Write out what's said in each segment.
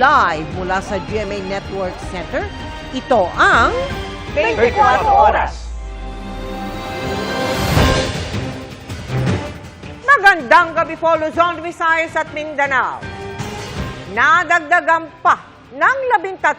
live mula sa GMA Network Center. Ito ang 24 Oras. Magandang gabi po, Luzon, Visayas at Mindanao. Nadagdagan pa ng 13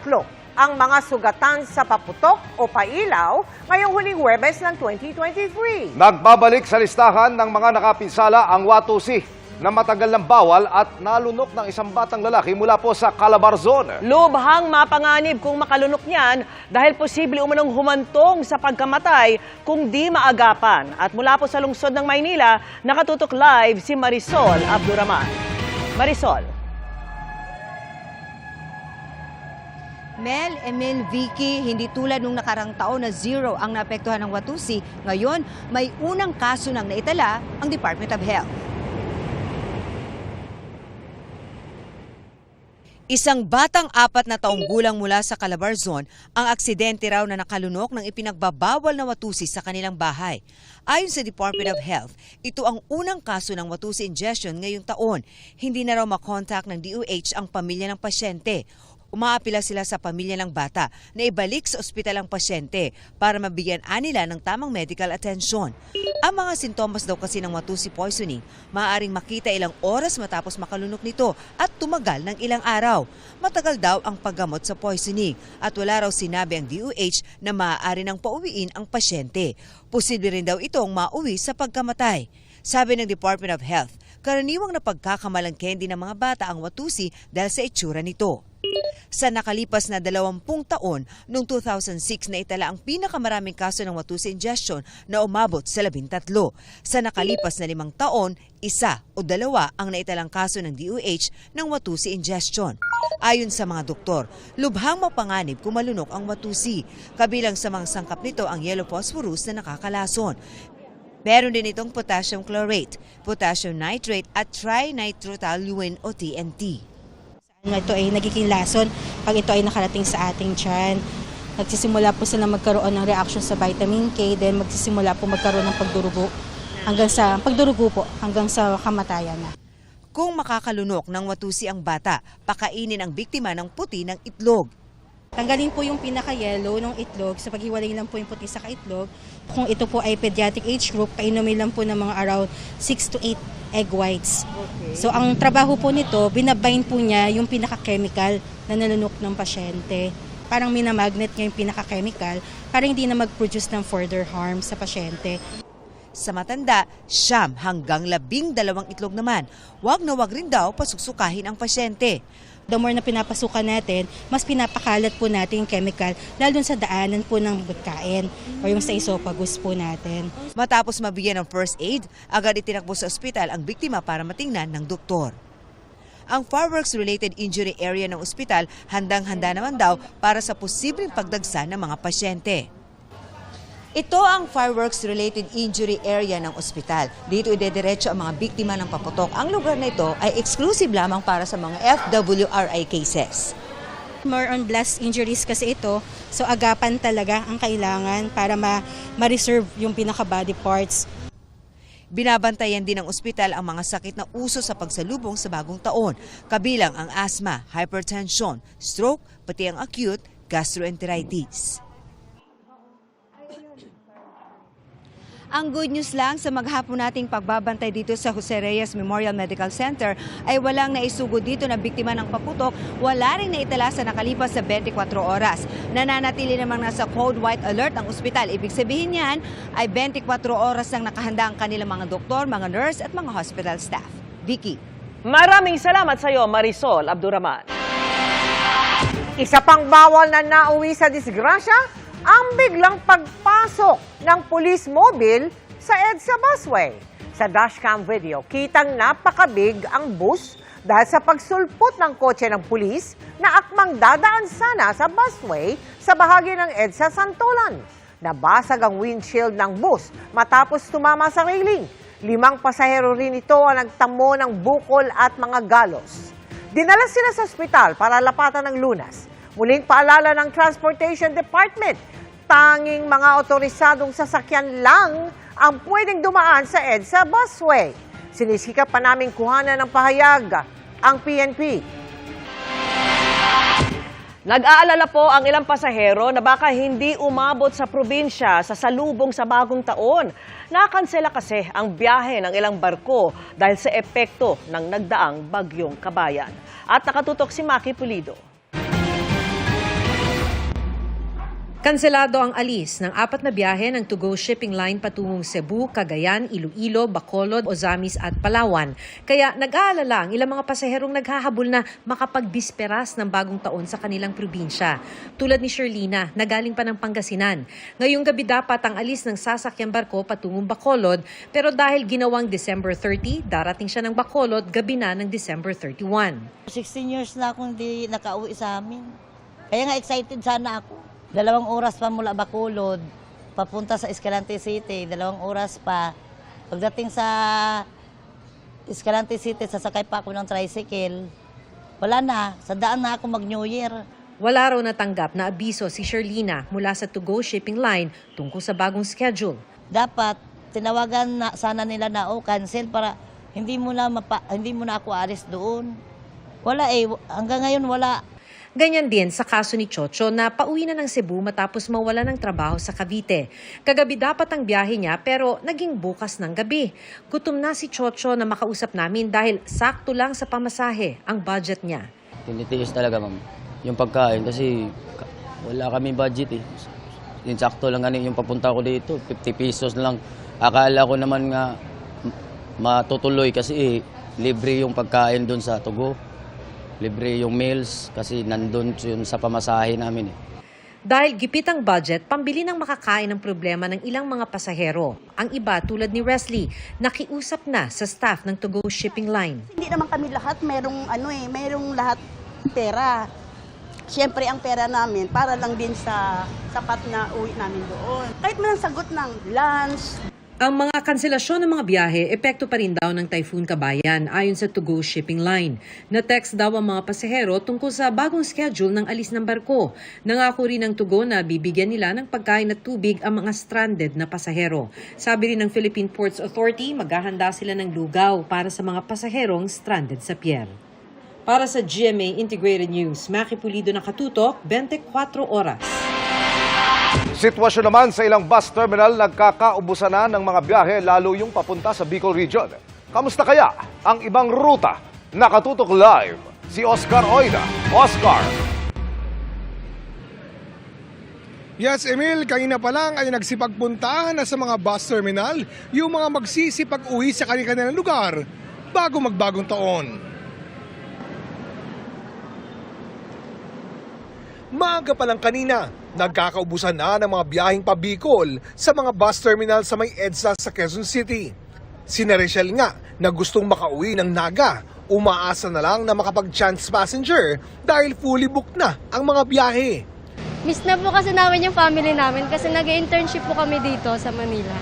ang mga sugatan sa paputok o pailaw ngayong huling Huwebes ng 2023. Nagbabalik sa listahan ng mga nakapinsala ang Watusi na matagal ng bawal at nalunok ng isang batang lalaki mula po sa Calabarzon. Lubhang mapanganib kung makalunok niyan dahil posible umunong humantong sa pagkamatay kung di maagapan. At mula po sa lungsod ng Maynila, nakatutok live si Marisol Abduraman. Marisol. Mel, Emil, Vicky, hindi tulad nung nakarang taon na 0 ang naapektuhan ng Watusi. Ngayon, may unang kaso nang naitala ang Department of Health. Isang batang 4 na taong gulang mula sa Calabarzon ang aksidente raw na nakalunok ng ipinagbabawal na watusi sa kanilang bahay. Ayon sa Department of Health, ito ang unang kaso ng watusi ingestion ngayong taon. Hindi na raw makontak ng DOH ang pamilya ng pasyente. Umaapila sila sa pamilya ng bata na ibalik sa ospital ang pasyente para mabigyan nila ng tamang medical attention. Ang mga sintomas daw kasi ng watusi poisoning, maaaring makita ilang oras matapos makalunok nito at tumagal ng ilang araw. Matagal daw ang paggamot sa poisoning at wala raw sinabi ang DOH na maaari nang pauwiin ang pasyente. Posible rin daw itong mauwi sa pagkamatay. Sabi ng Department of Health, karaniwang napagkakamalangke din ng mga bata ang watusi dahil sa itsura nito. Sa nakalipas na 20 taon, noong 2006 na itala ang pinakamaraming kaso ng watusi ingestion na umabot sa 13. Sa nakalipas na 5 taon, 1 o 2 ang naitalang kaso ng DOH ng watusi ingestion. Ayon sa mga doktor, lubhang mapanganib kung malunok ang watusi. Kabilang sa mga sangkap nito ang yellow phosphorus na nakakalason. Meron din itong potassium chlorate, potassium nitrate at trinitrotoluene o TNT. Ito ay nagiging lason pag ito ay nakarating sa ating tiyan. Nagsisimula po sila magkaroon ng reaction sa vitamin K, then magsisimula po magkaroon ng pagdurugo hanggang sa kamatayan na. Kung makakalunok ng watusi ang bata, pakainin ang biktima ng puti ng itlog. Tanggalin po yung pinaka-yellow ng itlog, sa paghiwalay lang po yung puti sa itlog. Kung ito po ay pediatric age group, painumin lang po ng mga around 6 to 8 egg whites. Okay. So ang trabaho po nito, binabind po niya yung pinaka-chemical na nalunok ng pasyente. Parang minamagnet niya yung pinaka-chemical para hindi na mag-produce ng further harm sa pasyente. Sa matanda, 9 hanggang 12 itlog naman. Wag na wag rin daw pasuksukahin ang pasyente. The more na pinapasukan natin, mas pinapakalat po natin yung chemical, lalo sa daanan po ng pagkain o yung sa esophagus po natin. Matapos mabigyan ng first aid, agad itinakbo sa ospital ang biktima para matingnan ng doktor. Ang fireworks-related injury area ng ospital handang-handa naman daw para sa posibleng pagdagsa ng mga pasyente. Ito ang fireworks-related injury area ng ospital. Dito idediretso ang mga biktima ng paputok. Ang lugar na ito ay exclusive lamang para sa mga FWRI cases. More on blast injuries kasi ito, so agapan talaga ang kailangan para ma-reserve yung pinaka-body parts. Binabantayan din ng ospital ang mga sakit na uso sa pagsalubong sa bagong taon, kabilang ang asthma, hypertension, stroke, pati ang acute gastroenteritis. Ang good news lang sa maghapon nating pagbabantay dito sa Jose Reyes Memorial Medical Center ay walang naisugod dito na biktima ng paputok, wala ring naitala sa nakalipas sa 24 oras. Nananatili namang nasa code white alert ang ospital. Ibig sabihin niyan ay 24 oras nang nakahanda ang kanilang mga doktor, mga nurse at mga hospital staff. Vicky. Maraming salamat sa iyo, Marisol Abduraman. Isa pang bawal na nauwi sa disgrasya, ang biglang pagpasok ng police mobile sa EDSA busway. Sa dashcam video, kitang napakabig ang bus dahil sa pagsulpot ng kotse ng pulis na akmang dadaan sana sa busway sa bahagi ng EDSA Santolan. Nabasag ang windshield ng bus matapos tumama sa railing. 5 pasahero rin ito ang nagtamo ng bukol at mga galos. Dinala sila sa ospital para lapatan ng lunas. Muling paalala ng Transportation Department, tanging mga otorisadong sasakyan lang ang pwedeng dumaan sa EDSA busway. Sinisikap pa naming kuhanan ng pahayag ang PNP. Nag-aalala po ang ilang pasahero na baka hindi umabot sa probinsya sa salubong sa bagong taon. Nakansela kasi ang biyahe ng ilang barko dahil sa epekto ng nagdaang bagyong Kabayan. At nakatutok si Maki Pulido. Kanselado ang alis ng 4 na biyahe ng To Go Shipping Line patungong Cebu, Cagayan, Iloilo, Bacolod, Ozamis at Palawan. Kaya nag-aalala ang ilang mga pasaherong naghahabol na makapagbisperas ng bagong taon sa kanilang probinsya. Tulad ni Sherlina, na galing pa ng Pangasinan. Ngayong gabi dapat ang alis ng sasakyang barko patungong Bacolod, pero dahil ginawang December 30, darating siya ng Bacolod gabi na ng December 31. 16 years na akong hindi nakauwi sa amin. Kaya nga excited sana ako. 2 oras pa mula Bacolod, papunta sa Escalante City, 2 oras pa. Pagdating sa Escalante City, sasakay pa ako ng tricycle. Wala na, sa daan na ako mag-New Year. Wala raw natanggap na abiso si Sherlina mula sa To Go Shipping Line tungkol sa bagong schedule. Dapat, tinawagan na sana nila na, cancel para hindi mo na ako alis doon. Wala hanggang ngayon wala. Ganyan din sa kaso ni Chocho na pauwi na ng Cebu matapos mawala ng trabaho sa Cavite. Kagabi dapat ang biyahe niya pero naging bukas ng gabi. Gutom na si Chocho na makausap namin dahil sakto lang sa pamasahe ang budget niya. Tinitiis talaga, ma'am, yung pagkain kasi wala kami budget eh. Yung sakto lang yung papunta ko dito, 50 pesos lang. Akala ko naman nga matutuloy kasi libre yung pagkain doon sa Tugo. Libre yung meals kasi nandun yun sa pamasahe namin eh. Dahil gipit ang budget, pambili ng makakain ang problema ng ilang mga pasahero. Ang iba tulad ni Wesley, nakiusap na sa staff ng To Go Shipping Line. Hindi naman kami lahat merong lahat pera. Siyempre ang pera namin para lang din sa sapat na uwi namin doon. Kahit man ang sagot ng lunch. Ang mga kanselasyon ng mga biyahe, epekto pa rin daw ng Typhoon Kabayan ayon sa To Go Shipping Line. Na-text daw ang mga pasahero tungkol sa bagong schedule ng alis ng barko. Nangako rin ng To Go na bibigyan nila ng pagkain at tubig ang mga stranded na pasahero. Sabi rin ng Philippine Ports Authority, maghahanda sila ng lugaw para sa mga pasaherong stranded sa pier. Para sa GMA Integrated News, Maki Pulido, nakatutok, 24 oras. Sitwasyon naman sa ilang bus terminal, nagkakaubusan na ng mga biyahe lalo yung papunta sa Bicol Region. Kamusta kaya ang ibang ruta? Nakatutok live si Oscar Oida. Oscar! Yes, Emil, kanina pa lang ay nagsipagpuntahan na sa mga bus terminal yung mga magsisipag-uwi sa kanilang lugar bago magbagong taon. Maaga pa lang kanina, nagkakaubusan na ng mga biyaheng pa-Bicol sa mga bus terminal sa may EDSA sa Quezon City. Sina Rachel nga na gustong makauwi ng Naga, umaasa na lang na makapag-chance passenger dahil fully booked na ang mga biyahe. Miss na po kasi namin yung family namin kasi nag-internship po kami dito sa Manila.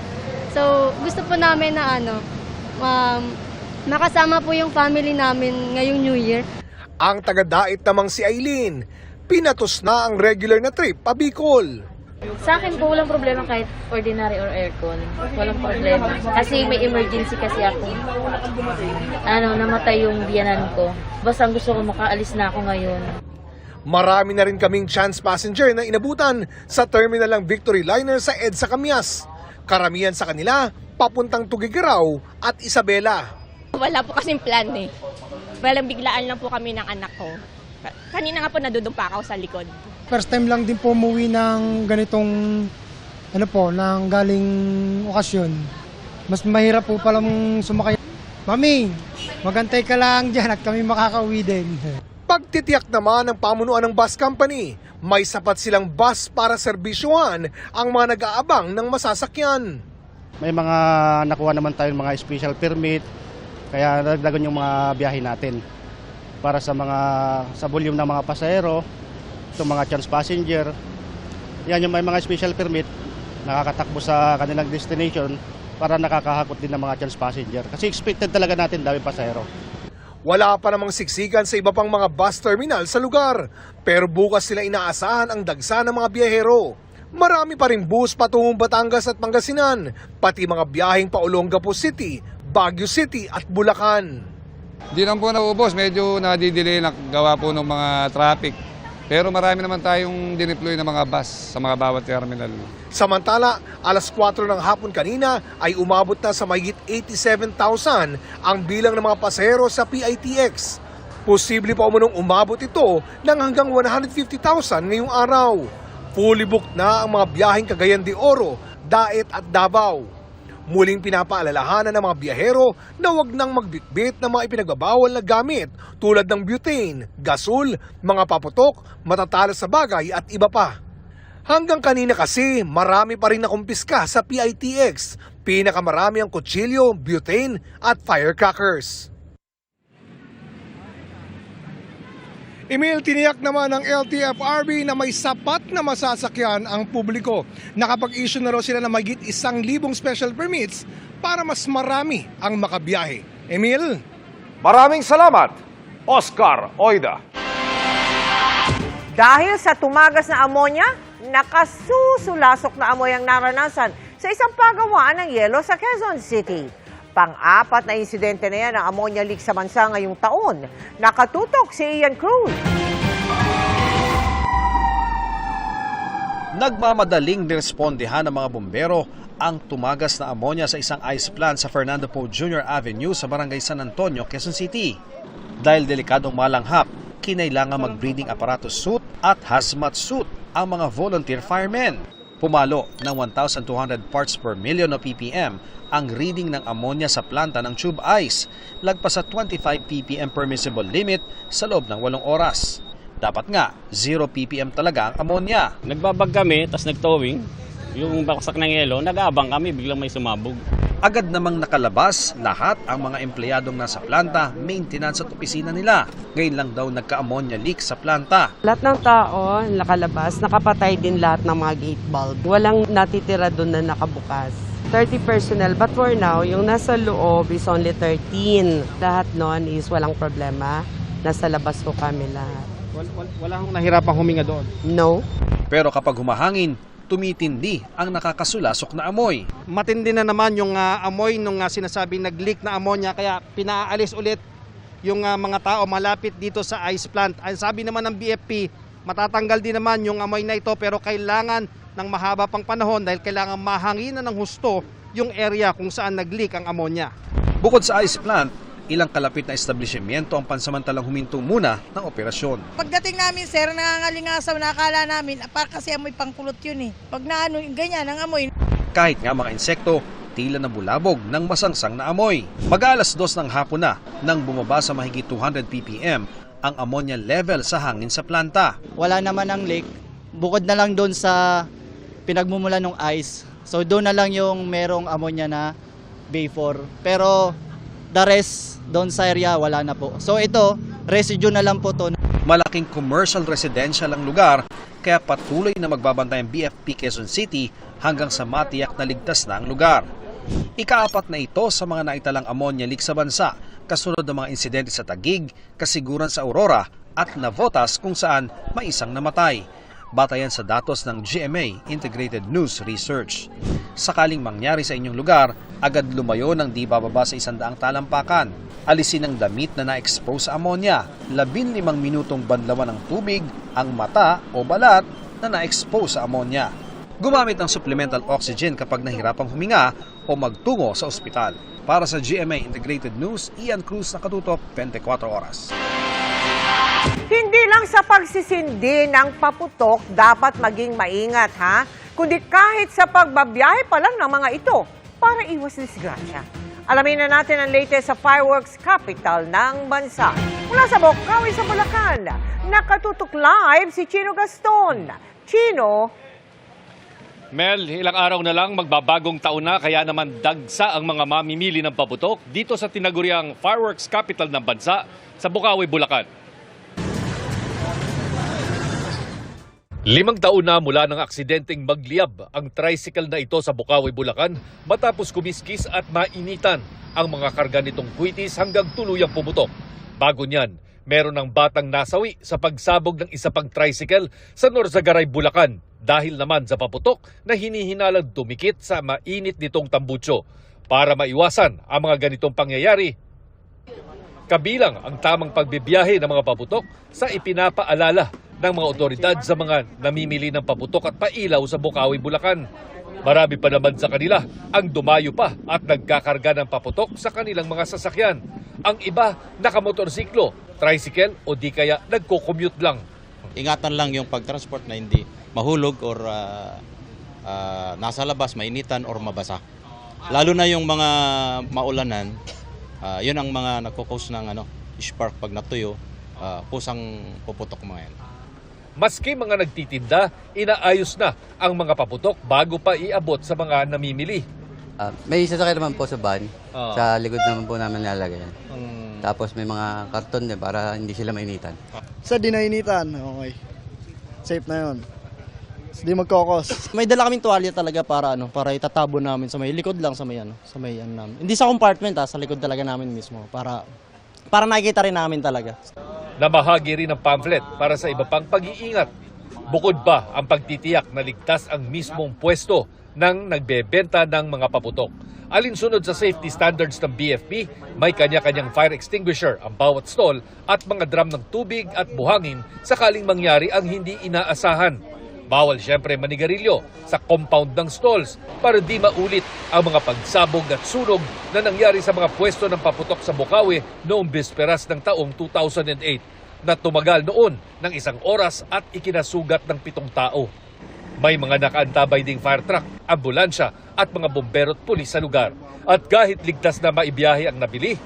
So gusto po namin na makasama po yung family namin ngayong New Year. Ang taga-dait namang si Aileen, pinatos na ang regular na trip pa Bicol. Sa akin po walang problema kahit ordinary or aircon. Walang problema. Kasi may emergency kasi ako. Namatay yung biyanan ko. Basta gusto ko makaalis na ako ngayon. Marami na rin kaming chance passenger na inabutan sa terminal ng Victory Liner sa EDSA Camias. Karamihan sa kanila, papuntang Tugigaraw at Isabela. Wala po kasing plan eh. Walang biglaan lang po kami ng anak ko. Kanina nga po nadudumpa ako sa likod. First time lang din po umuwi ng ganitong ng galing okasyon. Mas mahirap po palang sumakay. Mami, magantay ka lang dyan at kami makakauwi din. Pagtitiyak naman ng pamunuan ng bus company, may sapat silang bus para serbisyuhan ang mga nag-aabang ng masasakyan. May mga nakuha naman tayong mga special permit, kaya nagdagan yung mga biyahe natin. Para sa volume ng mga pasahero, itong mga chance passenger. Yan yung may mga special permit, nakakatakbo sa kanilang destination para nakakahakot din ng mga chance passenger. Kasi expected talaga natin dami pasahero. Wala pa namang siksikan sa iba pang mga bus terminal sa lugar, pero bukas sila inaasahan ang dagsa ng mga biyahero. Marami pa rin bus patungong Batangas at Pangasinan, pati mga biyaheng pa Olongapo City, Baguio City at Bulacan. Di lang po naubos, medyo nadidelay na gawa po ng mga traffic. Pero marami naman tayong dineploy na mga bus sa mga bawat terminal. Samantala, alas 4 ng hapon kanina ay umabot na sa mahigit 87,000 ang bilang ng mga pasahero sa PITX. Posible pa umunong umabot ito ng hanggang 150,000 ngayong araw. Fully booked na ang mga biyaheng Cagayan de Oro, Daet at Davao. Muling pinapaalalahanan ng mga biyahero na huwag nang magbitbit ng mga ipinagbabawal na gamit tulad ng butane, gasol, mga paputok, matatalas sa bagay at iba pa. Hanggang kanina kasi marami pa rin nakumpiska sa PITX. Pinakamarami ang kutsilyo, butane at firecrackers. Emil, tiniyak naman ng LTFRB na may sapat na masasakyan ang publiko. Nakapag-issue na raw sila ng mahigit 1,000 special permits para mas marami ang makabiyahe. Emil? Maraming salamat, Oscar Oida. Dahil sa tumagas na amonya, nakasusulasok na amoy ang naranasan sa isang pagawaan ng yelo sa Quezon City. Pang-apat na insidente na yan ang ammonia leak sa bansa ngayong taon. Nakatutok si Ian Cruz. Nagmamadaling nirespondihan ng mga bumbero ang tumagas na ammonia sa isang ice plant sa Fernando Poe Jr. Avenue sa Barangay San Antonio, Quezon City. Dahil delikadong malanghap, kinailangan mag-breathing apparatus suit at hazmat suit ang mga volunteer firemen. Pumalo ng 1,200 parts per million o ppm ang reading ng ammonia sa planta ng tube ice, lagpas sa 25 ppm permissible limit sa loob ng 8 oras. Dapat nga, 0 ppm talaga ang ammonia. Nagbabag kami, tas nagtowing, yung baksak ng yelo, nag-aabang kami, biglang may sumabog. Agad namang nakalabas lahat ang mga empleyadong nasa planta, maintenance at opisina nila. Ngayon lang daw nagka-ammonia leak sa planta. Lahat ng tao nakalabas, nakapatay din lahat ng mga gate bulb. Walang natitira doon na nakabukas. 30 personnel, but for now, yung nasa loob is only 13. Lahat nun is walang problema. Nasa labas po kami lahat. Wala akong nahirapang huminga doon? No. Pero kapag humahangin, tumitindi ang nakakasulasok na amoy. Matindi na naman yung amoy nung sinasabing nag-leak na ammonia, kaya pinaalis ulit yung mga tao malapit dito sa ice plant. Ang sabi naman ng BFP, matatanggal din naman yung amoy na ito, pero kailangan ng mahaba pang panahon dahil kailangan mahanginan ng husto yung area kung saan nag-leak ang ammonia. Bukod sa ice plant, ilang kalapit na establishmento ang pansamantalang huminto muna ng operasyon. Pagdating namin, sir, nangangalingasaw na akala namin, kasi amoy pangkulot yun eh. Pag naano, ganyan ang amoy. Kahit nga mga insekto, tila na bulabog ng masangsang na amoy. Mag-alas 2 ng hapon na nang bumaba sa mahigit 200 ppm ang ammonia level sa hangin sa planta. Wala naman ang leak, bukod na lang doon sa pinagmumula ng ice. So doon na lang yung merong ammonia na vapor. Pero the rest doon sa area wala na po. So ito, residue na lang po to. Malaking commercial residential ang lugar, kaya patuloy na magbabantay ang BFP Quezon City hanggang sa matiyak na ligtas na ang lugar. Ika-4 na ito sa mga naitalang ammonia leak sa bansa, kasunod ng mga insidente sa Taguig, Kasiguran sa Aurora at Navotas kung saan may isang namatay. Batayan sa datos ng GMA Integrated News Research. Sakaling mangyari sa inyong lugar, agad lumayo ng di bababa sa 100 talampakan. Alisin ang damit na na-expose sa ammonia. 15 minutong banlawan ng tubig ang mata o balat na na-expose sa ammonia. Gumamit ng supplemental oxygen kapag nahirapang huminga o magtungo sa ospital. Para sa GMA Integrated News, Ian Cruz, nakatutok 24 oras. Hindi lang sa pagsisindi ng paputok dapat maging maingat, ha? Kundi kahit sa pagbabiyahe pa lang ng mga ito para iwas disgrasya. Alamin na natin ang latest sa fireworks capital ng bansa. Mula sa Bocaue sa Bulacan, nakatutok live si Chino Gaston. Chino? Mel, ilang araw na lang magbabagong taon na kaya naman dagsa ang mga mamimili ng paputok dito sa tinaguriang fireworks capital ng bansa sa Bocaue, Bulacan. 5 taon na mula ng aksidenteng magliyab ang tricycle na ito sa Bocaue, Bulacan matapos kumiskis at mainitan ang mga karga nitong kwitis hanggang tuluyang pumutok. Bago niyan, meron ng batang nasawi sa pagsabog ng isa pang tricycle sa Norzagaray, Bulacan dahil naman sa paputok na hinihinalang dumikit sa mainit nitong tambutso. Para maiwasan ang mga ganitong pangyayari, kabilang ang tamang pagbibiyahe ng mga paputok sa ipinapaalala ng mga otoridad sa mga namimili ng paputok at pailaw sa Bukawi, Bulacan. Marami pa naman sa kanila ang dumayo pa at nagkakarga ng paputok sa kanilang mga sasakyan. Ang iba nakamotorsiklo, tricycle o di kaya nagko-commute lang. Ingatan lang yung pagtransport na hindi mahulog or nasa labas, mainitan or mabasa. Lalo na yung mga maulanan, yun ang mga nagko-cause ng spark pag natuyo, kusang puputok mga yan. Maski mga nagtitinda, inaayos na ang mga paputok bago pa iabot sa mga namimili. May sasakay naman po sa van, sa likod naman po namin nilalagay. Tapos may mga karton din para hindi sila mainitan. Sa dinainitan, okay. Safe na yun. Hindi magkokos. May dala kaming tuwalya talaga para itatabo namin sa may likod lang sa may namin. Hindi sa compartment sa likod talaga namin mismo para nakikita rin namin talaga. Namahagi rin ng pamphlet para sa iba pang pag-iingat. Bukod pa ang pagtitiyak na ligtas ang mismong pwesto ng nagbebenta ng mga paputok. Alinsunod sa safety standards ng BFP, may kanya-kanyang fire extinguisher ang bawat stall at mga drum ng tubig at buhangin sakaling mangyari ang hindi inaasahan. Bawal siyempre manigarilyo sa compound ng stalls para di maulit ang mga pagsabog at sunog na nangyari sa mga pwesto ng paputok sa Bukawi noong bisperas ng taong 2008 na tumagal noon ng 1 oras at ikinasugat ng 7 tao. May mga nakaantabay ding fire truck, ambulansya at mga bombero't pulis sa lugar. At kahit ligtas na maibiyahe ang nabili,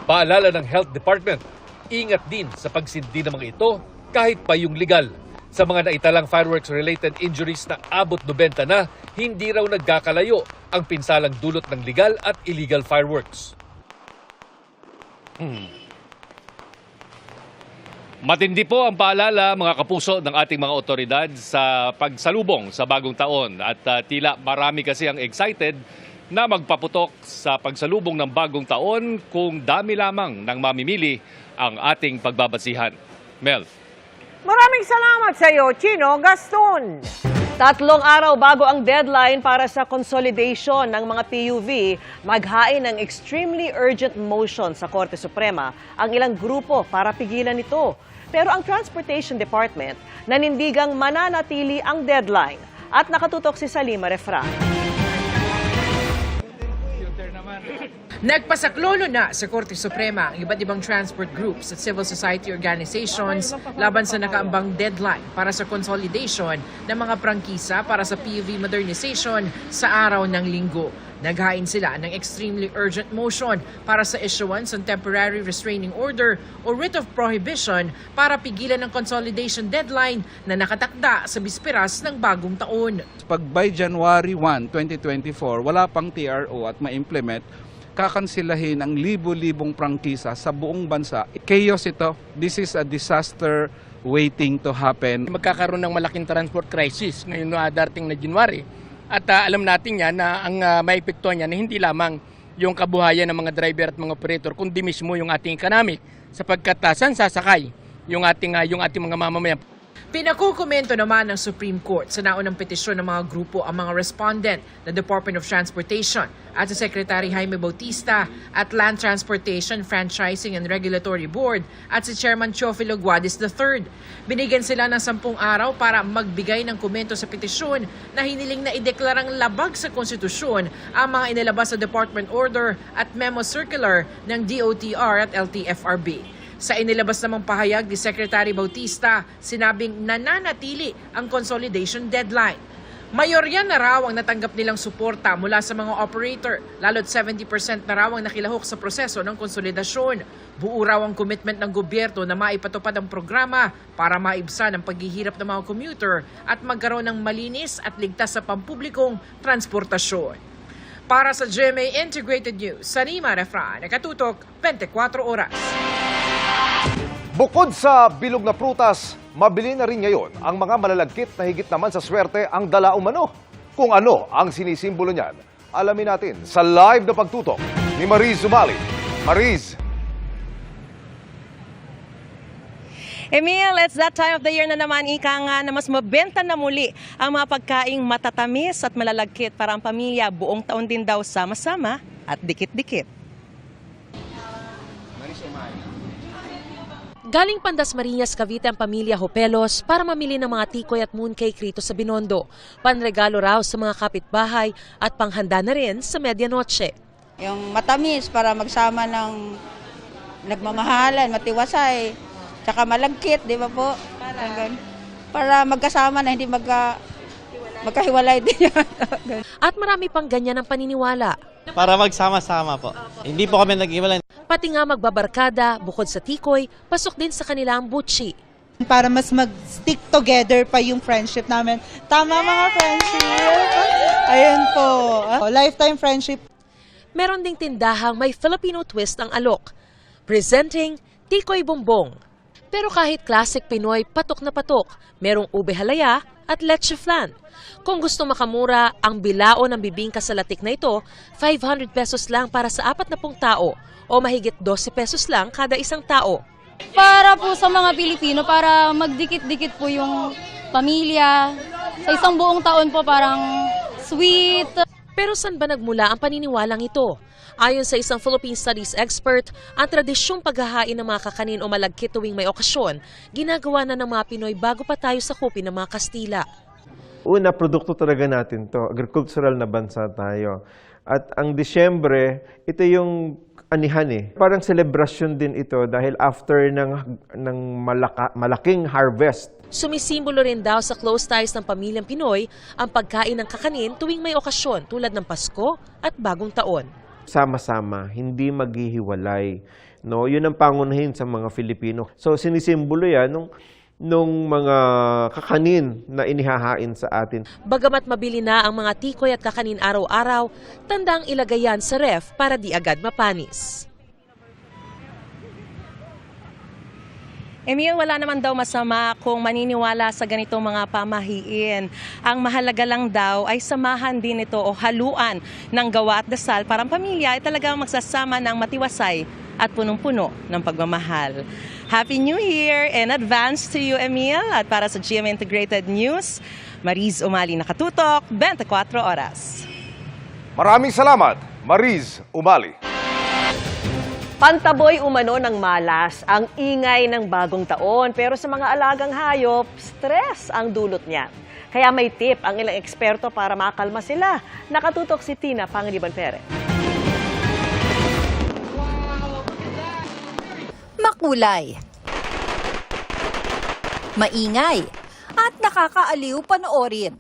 paalala ng Health Department, ingat din sa pagsindi ng mga ito kahit pa yung legal. Sa mga naitalang fireworks-related injuries na abot 90 na, hindi raw nagkakalayo ang pinsalang dulot ng legal at illegal fireworks. Matindi po ang paalala, mga kapuso, ng ating mga otoridad sa pagsalubong sa bagong taon. At tila marami kasi ang excited na magpaputok sa pagsalubong ng bagong taon kung dami lamang ng mamimili ang ating pagbabasihan. Mel. Maraming salamat sa iyo, Chino Gaston. 3 araw bago ang deadline para sa consolidation ng mga PUV, maghain ng extremely urgent motion sa Korte Suprema ang ilang grupo para pigilan ito. Pero ang Transportation Department nanindigang mananatili ang deadline at nakatutok si Salima Refra. Nagpasaklolo na sa Korte Suprema ang iba't ibang transport groups at civil society organizations laban sa nakaambang deadline para sa consolidation ng mga prangkisa para sa PUV modernization sa araw ng Linggo. Naghain sila ng extremely urgent motion para sa issuance ng temporary restraining order o writ of prohibition para pigilan ang consolidation deadline na nakatakda sa bisperas ng bagong taon. Pag by January 1, 2024, wala pang TRO at ma-implement, kakansilahin ang libo-libong prangkisa sa buong bansa. Chaos ito. This is a disaster waiting to happen. Magkakaroon ng malaking transport crisis ngayon na darating na January. At alam natin yan na ang maepektuhan niya na hindi lamang yung kabuhayan ng mga driver at mga operator, kundi mismo yung ating economic sapagkat saan sasakay yung ating mga mamamayan. Pinakukomento naman ng Supreme Court sa naunang petisyon ng mga grupo ang mga respondent na Department of Transportation at sa Secretary Jaime Bautista at Land Transportation, Franchising and Regulatory Board at si Chairman Teofilo Guadis III. Binigyan sila ng 10 araw para magbigay ng komento sa petisyon na hiniling na ideklarang labag sa konstitusyon ang mga inilabas sa Department Order at Memo Circular ng DOTR at LTFRB. Sa inilabas namang pahayag ni Secretary Bautista, sinabing nananatili ang consolidation deadline. Mayorya na raw ang natanggap nilang suporta mula sa mga operator, lalo't 70% na raw ang nakilahok sa proseso ng konsolidasyon. Buo raw ang commitment ng gobyerno na maipatupad ang programa para maibsan ang paghihirap ng mga commuter at magkaroon ng malinis at ligtas sa pampublikong transportasyon. Para sa GMA Integrated News, Salima Refra, nakatutok 24 oras. Bukod sa bilog na prutas, mabili na rin ngayon ang mga malalagkit na higit naman sa swerte ang dala umano. Kung ano ang sinisimbolo niyan, alamin natin sa live na pagtutok ni Mariz Zumali. Mariz! Emil, it's that time of the year na naman, ika nga, na mas mabenta na muli ang mga pagkaing matatamis at malalagkit para ang pamilya buong taon din daw sama-sama at dikit-dikit. Galing Pandasmariñas, Cavite ang pamilya Hopelos para mamili ng mga tikoy at mooncake rito sa Binondo. Panregalo raw sa mga kapitbahay at panghanda na rin sa medianoche. Yung matamis para magsama ng nagmamahalan, matiwasay, tsaka malagkit, di ba po? Para magkasama na hindi magkahiwalay din. At marami pang ganyan ang paniniwala. Para magsama-sama po. Hindi po kami nag-iwalay. Pati nga magbabarkada, bukod sa tikoy, pasok din sa kanila ang butchi. Para mas mag-stick together pa yung friendship namin. Tama mga friendship! Ayun po. Lifetime friendship. Meron ding tindahang may Filipino twist ang alok. Presenting Tikoy Bumbong. Pero kahit classic Pinoy, patok na patok. Merong ube halaya at leche flan. Kung gusto makamura, ang bilao ng bibingka sa latik na ito, 500 pesos lang para sa 40 tao o mahigit 12 pesos lang kada isang tao. Para po sa mga Pilipino, para magdikit-dikit po yung pamilya. Sa isang buong taon po parang sweet. Pero saan ba nagmula ang paniniwalang ito? Ayon sa isang Philippine Studies expert, ang tradisyong paghahain ng mga kakanin o malagkit tuwing may okasyon, ginagawa na ng mga Pinoy bago pa tayo sakupin ng mga Kastila. Una, produkto talaga natin to. Agricultural na bansa tayo. At ang Disyembre, ito yung anihan eh. Parang celebration din ito dahil after ng malaking harvest. Sumisimbolo rin daw sa close ties ng pamilyang Pinoy ang pagkain ng kakanin tuwing may okasyon tulad ng Pasko at Bagong Taon. Sama-sama, hindi maghihiwalay. No? Yun ang pangunahin sa mga Filipino. So sinisimbolo yan nung mga kakanin na inihahain sa atin. Bagamat mabili na ang mga tikoy at kakanin araw-araw, tandang ilagay yan sa ref para di agad mapanis. Emil, wala naman daw masama kung maniniwala sa ganitong mga pamahiin. Ang mahalaga lang daw ay samahan din ito o haluan ng gawa at dasal para ang pamilya ay talagang magsasama ng matiwasay at punong-puno ng pagmamahal. Happy New Year in advance to you, Emil. At para sa GMA Integrated News, Mariz Umali nakatutok, 24 oras. Maraming salamat, Mariz Umali. Pantaboy umano ng malas ang ingay ng bagong taon, pero sa mga alagang hayop, stress ang dulot niya. Kaya may tip ang ilang eksperto para makalma sila. Nakatutok si Tina Pangiliban Perez. Makulay, maingay, at nakakaaliw panoorin.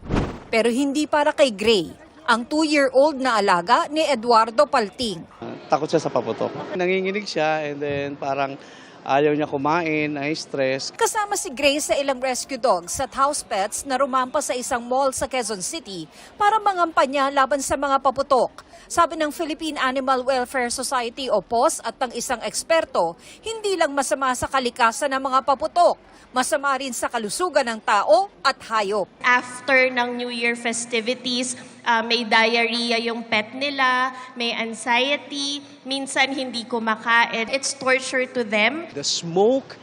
Pero hindi para kay Gray, ang 2-year-old na alaga ni Eduardo Palting. Takot siya sa paputok. Nanginginig siya and then parang ayaw niya kumain, ay stress. Kasama si Gray sa ilang rescue dogs at house pets na rumampa sa isang mall sa Quezon City para mangampanya laban sa mga paputok. Sabi ng Philippine Animal Welfare Society o POS at ng isang eksperto, hindi lang masama sa kalikasan ng mga paputok, masama rin sa kalusugan ng tao at hayop. After ng New Year festivities, may diarrhea yung pet nila, may anxiety, minsan hindi kumakain. It's torture to them. The smoke,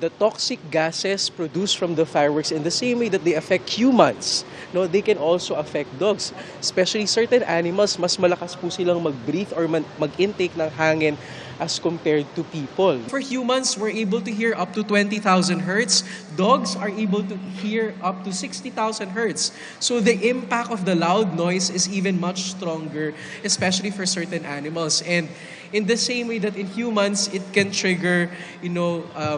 the toxic gases produced from the fireworks in the same way that they affect humans, no, they can also affect dogs. Especially certain animals, mas malakas po silang mag-breathe or mag-intake ng hangin as compared to people. For humans, we're able to hear up to 20,000 hertz. Dogs are able to hear up to 60,000 hertz. So the impact of the loud noise is even much stronger, especially for certain animals. And in the same way that in humans, it can trigger,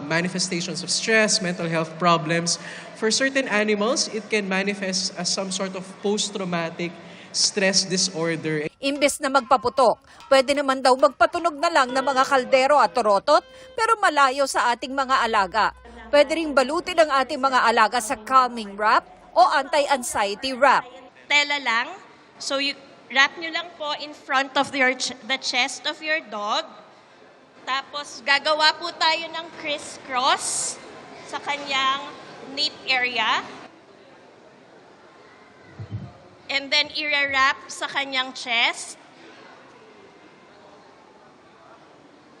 manifestations of stress, mental health problems. For certain animals, it can manifest as some sort of post-traumatic stress disorder. Imbes na magpaputok, pwede naman daw magpatunog na lang ng mga kaldero at torotot pero malayo sa ating mga alaga. Pwede ring balutin ang ating mga alaga sa calming wrap o anti-anxiety wrap. Tela lang. So you wrap nyo lang po in front of the chest of your dog. Tapos gagawa po tayo ng crisscross sa kanyang nape area. And then i-wrap sa kanyang chest.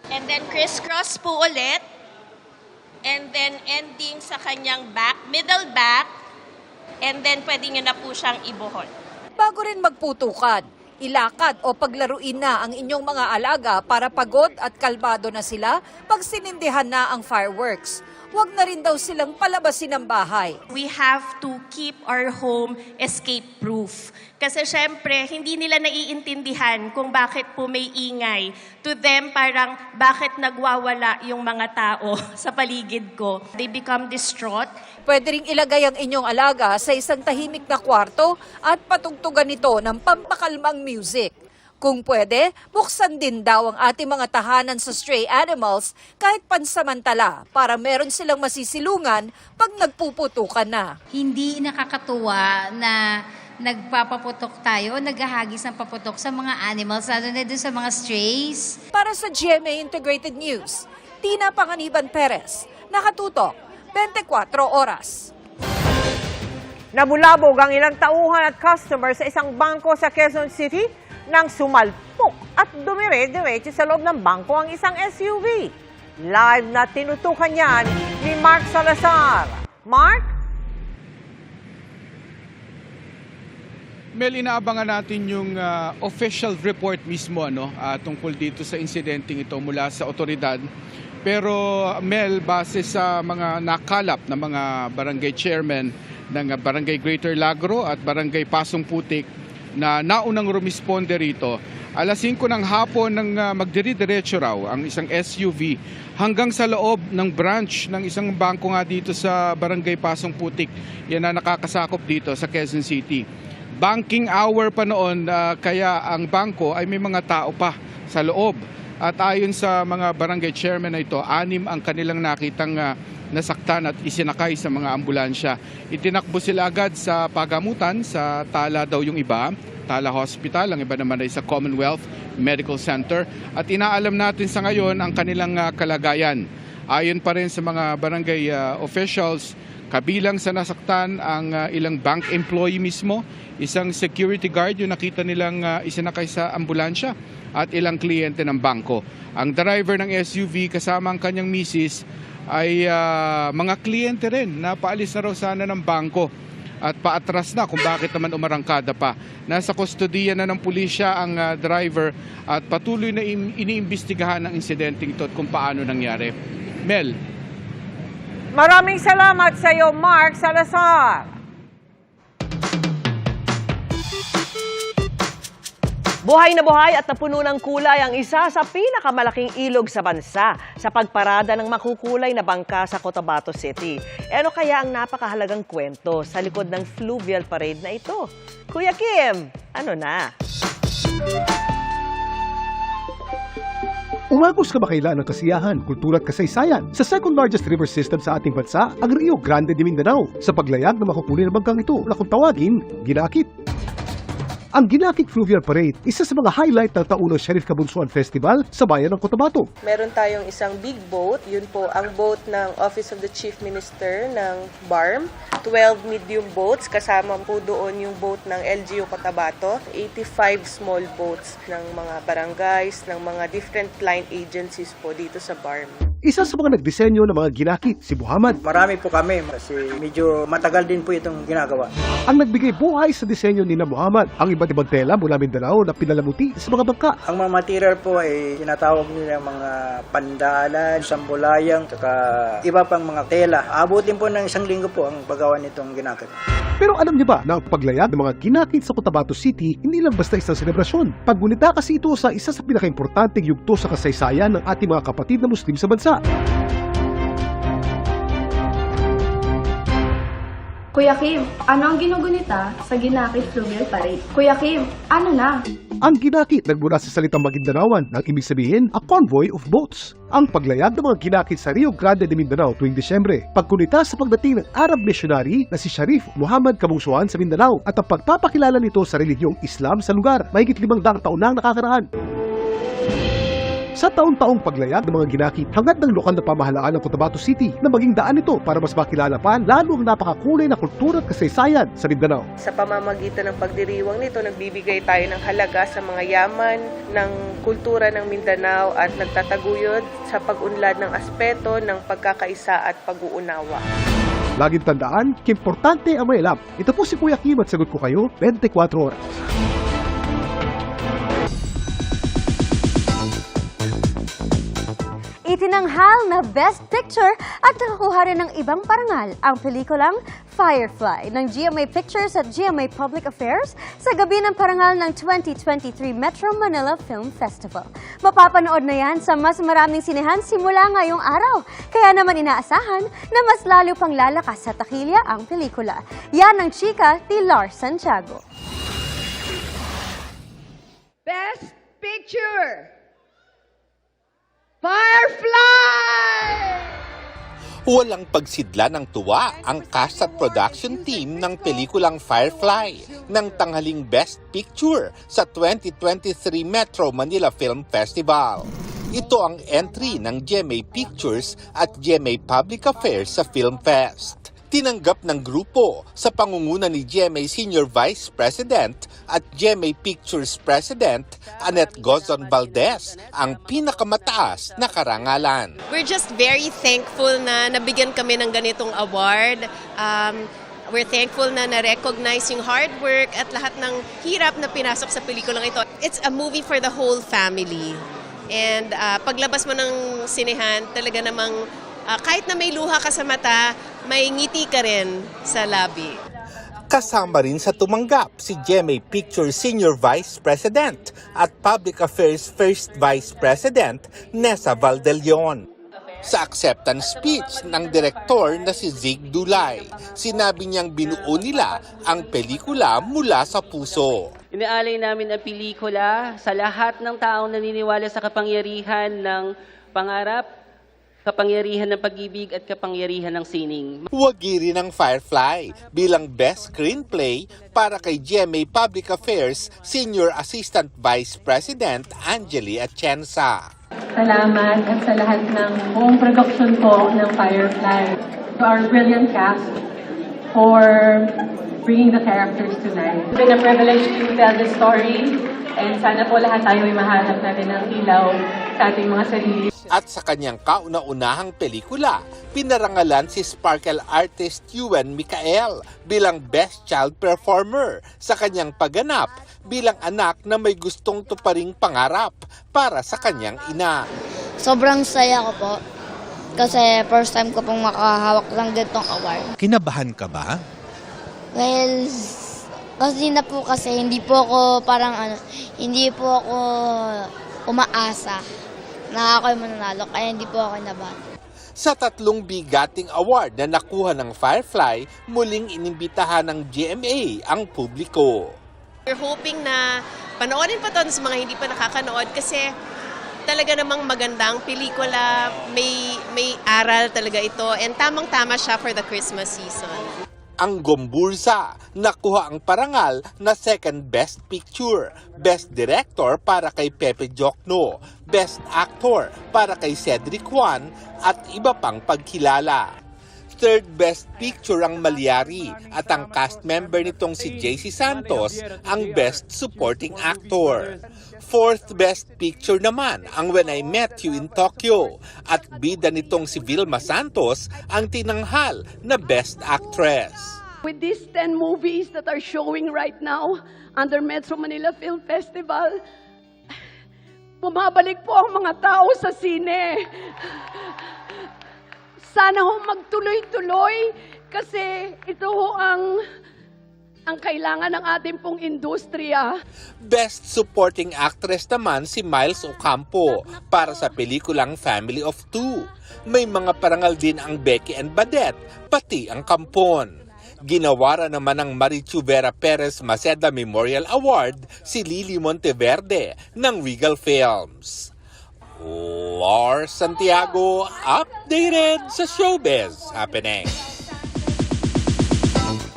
And then crisscross po ulit. And then ending sa kanyang back, middle back. And then pwede nyo na po siyang ibuhon. Bago rin magputukan, Ilakad o paglaruin na ang inyong mga alaga para pagod at kalmado na sila pag sinindihan na ang fireworks. Huwag na rin daw silang palabasin ng bahay. We have to keep our home escape-proof. Kasi syempre, hindi nila naiintindihan kung bakit po may ingay. To them, parang bakit nagwawala yung mga tao sa paligid ko. They become distraught. Pwede ring ilagay ang inyong alaga sa isang tahimik na kwarto at patugtugan nito ng pampakalmang music. Kung pwede, buksan din daw ang ating mga tahanan sa stray animals kahit pansamantala para meron silang masisilungan pag nagpuputukan na. Hindi nakakatuwa na nagpapaputok tayo, naghahagis ng paputok sa mga animals, lalo na doon sa mga strays. Para sa GMA Integrated News, Tina Panganiban Perez, nakatutok, 24 oras. Nabulabog ang ilang tauhan at customer sa isang bangko sa Quezon City nang sumalpok at dumire-diretso sa loob ng bangko ang isang SUV. Live na tinutukan yan ni Mark Salazar. Mark? Mel, inaabangan natin yung official report mismo tungkol dito sa insidenteng ito mula sa otoridad. Pero Mel, base sa mga nakalap na mga barangay chairman ng Barangay Greater Lagro at Barangay Pasong Putik na naunang rumisponde rito, alas 5 ng hapon nang magdiri-diretso raw ang isang SUV hanggang sa loob ng branch ng isang bangko nga dito sa Barangay Pasong Putik. Yan na nakakasakop dito sa Quezon City. Banking hour pa noon, kaya ang bangko ay may mga tao pa sa loob. At ayon sa mga barangay chairman na ito, 6 ang kanilang nakitang nasaktan at isinakay sa mga ambulansya. Itinakbo sila agad sa pagamutan, sa Tala daw yung iba, Tala Hospital, ang iba naman ay sa Commonwealth Medical Center. At inaalam natin sa ngayon ang kanilang kalagayan. Ayon pa rin sa mga barangay officials, kabilang sa nasaktan ang ilang bank employee mismo, isang security guard yung nakita nilang isinakay sa ambulansya at ilang kliyente ng bangko. Ang driver ng SUV kasama ang kanyang misis ay mga kliyente rin na paalis na raw sana ng bangko at paatras na kung bakit naman umarangkada pa. Nasa kustodiya na ng pulisya ang driver at patuloy na iniimbestigahan ang insidenteng ito at kung paano nangyari. Mel. Maraming salamat sa iyo, Mark Salazar. Buhay na buhay at napuno ng kulay ang isa sa pinakamalaking ilog sa bansa sa pagparada ng makukulay na bangka sa Cotabato City. Ano kaya ang napakahalagang kwento sa likod ng fluvial parade na ito? Kuya Kim, ano na? Umagos kamakailan ng kasiyahan, kultura at kasaysayan sa second largest river system sa ating bansa, ang Rio Grande de Mindanao, sa paglayag ng makukulay na bangkang ito na kung tawagin, Ginakit. Ang Ginakit Fluvial Parade, isa sa mga highlight ng taunang Sheriff Cabunsuan Festival sa bayan ng Cotabato. Meron tayong isang big boat, yun po ang boat ng Office of the Chief Minister ng BARM. 12 medium boats, kasama po doon yung boat ng LGU Cotabato. 85 small boats ng mga barangays, ng mga different line agencies po dito sa BARM. Isa sa mga nagdisenyo ng mga ginakit, si Muhammad. Marami po kami kasi medyo matagal din po itong ginagawa. Ang nagbigay buhay sa disenyo ni Muhammad, ang iba't ibang tela mula Mindanao na pinalamuti sa mga bangka. Ang mga material po ay tinatawag nila mga pandalan, sambulayang, saka iba pang mga tela. Abutin po ng 1 linggo po ang paggawa nitong ginakit. Pero alam niyo ba na ang paglayag ng mga ginakit sa Cotabato City hindi lang basta isang selebrasyon. Paggunita kasi ito sa isa sa pinakaimportanteng yugto sa kasaysayan ng ating mga kapatid na Muslim sa bansa. Kuya Kim, ano ang ginugunita sa Ginakit Fluvial Parade? Kuya Kim, ano na? Ang ginakit nagmula sa salitang Magindanaoan nang ibig sabihin a convoy of boats. Ang paglayag ng mga ginakit sa Rio Grande de Mindanao tuwing Disyembre, pagkunita sa pagdating ng Arab missionary na si Sharif Muhammad Cabunsuan sa Mindanao at ang pagpapakilala nito sa relihiyong Islam sa lugar, mahigit 500 taon na nakakaraan. Sa taon-taong paglayag ng mga ginakit, hangad ng lokal na pamahalaan ng Cotabato City na maging daan ito para mas makilala pa lalo ang napakakulay na kultura at kasaysayan sa Mindanao. Sa pamamagitan ng pagdiriwang nito, nagbibigay tayo ng halaga sa mga yaman ng kultura ng Mindanao at nagtataguyod sa pag-unlad ng aspeto ng pagkakaisa at pag-uunawa. Laging tandaan, importante ang may alam. Ito po si Kuya Kim at sagot ko kayo 24 oras. Itinanghal na Best Picture at nakakuha rin ng ibang parangal ang pelikulang Firefly ng GMA Pictures at GMA Public Affairs sa gabi ng parangal ng 2023 Metro Manila Film Festival. Mapapanood na yan sa mas maraming sinehan simula ngayong araw. Kaya naman inaasahan na mas lalo pang lalakas sa takilya ang pelikula. Yan ang chika ni Lars Santiago. Best Picture! Firefly! Walang pagsidla ng tuwa ang cast at production team ng pelikulang Firefly ng tanghaling Best Picture sa 2023 Metro Manila Film Festival. Ito ang entry ng GMA Pictures at GMA Public Affairs sa Film Fest. Tinanggap ng grupo sa pangunguna ni GMA Senior Vice President at GMA Pictures President Annette Gozon Valdez ang pinakamataas na karangalan. We're just very thankful na nabigyan kami ng ganitong award. We're thankful na na-recognize yung hard work at lahat ng hirap na pinasok sa pelikulang ito. It's a movie for the whole family. And paglabas mo ng sinehan, talaga namang kahit na may luha ka sa mata, may ngiti ka rin sa labi. Kasama rin sa tumanggap si GMA Pictures Senior Vice President at Public Affairs First Vice President Nessa Valdelion. Sa acceptance speech ng direktor na si Zig Dulay, sinabi niyang binuo nila ang pelikula mula sa puso. Inaalay namin ang pelikula sa lahat ng taong naniniwala sa kapangyarihan ng pangarap, kapangyarihan ng pag-ibig at kapangyarihan ng sining. Wagi rin ang Firefly bilang Best Screenplay para kay GMA Public Affairs Senior Assistant Vice President Angeli Atienza. Salamat at sa lahat ng buong production po ng Firefly. To our brilliant cast for bringing the characters to life. It's been a privilege to tell the story and sana po lahat tayo ay mahanap natin ng ilaw sa ating mga sarili. At sa kanyang kauna-unahang pelikula, pinarangalan si sparkle artist Yuen Micael bilang Best Child Performer sa kanyang pagganap bilang anak na may gustong tuparing pangarap para sa kanyang ina. Sobrang saya ko po kasi first time ko pong makahawak ng ganitong award. Kinabahan ka ba? Well, kasi na po kasi hindi po ako hindi po ako umaasa na ako'y mananalo, kaya hindi po ako kinabahan. Sa 3 bigating award na nakuha ng Firefly, muling inimbitahan ng GMA ang publiko. We're hoping na panoorin pa to sa mga hindi pa nakakanood kasi talaga namang magandang pelikula, may aral talaga ito and tamang-tama siya for the Christmas season. Ang Gomburza, nakuha ang parangal na Second Best Picture, Best Director para kay Pepe Jokno, Best Actor para kay Cedric Juan at iba pang pagkilala. Third Best Picture ang Malyari at ang cast member nitong si JC Santos ang Best Supporting Actor. Fourth Best Picture naman ang When I Met You in Tokyo at bida nitong si Vilma Santos ang tinanghal na Best Actress. With these 10 movies that are showing right now under Metro Manila Film Festival, bumabalik po ang mga tao sa sine. Sana ho magtuloy-tuloy kasi ito ho ang kailangan ng ating pong industriya. Best Supporting Actress naman si Miles Ocampo para sa pelikulang Family of Two. May mga parangal din ang Becky and Badette, pati ang Kampon. Ginawara naman ng Marichu Vera Perez Maceda Memorial Award si Lily Monteverde ng Regal Films. Lars Santiago, updated sa Showbiz Happening.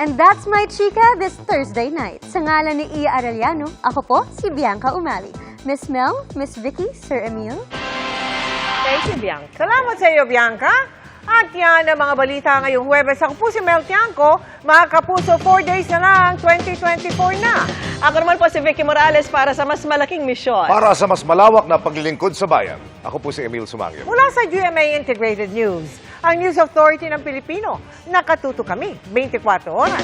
And that's my chika this Thursday night. Sa ngalan ni Iya Arellano, ako po si Bianca Umali. Miss Mel, Miss Vicky, Sir Emil. Thank you, Bianca. Salamat sa iyo, Bianca. At yan ang mga balita ngayong Huwebes. Ako po si Mel Tiangco. Mga kapuso, 4 days na lang, 2024 na. Ako naman po si Vicky Morales para sa mas malaking misyon. Para sa mas malawak na paglilingkod sa bayan, ako po si Emil Sumangil. Mula sa GMA Integrated News, ang News Authority ng Pilipino. Nakatuto kami 24 oras.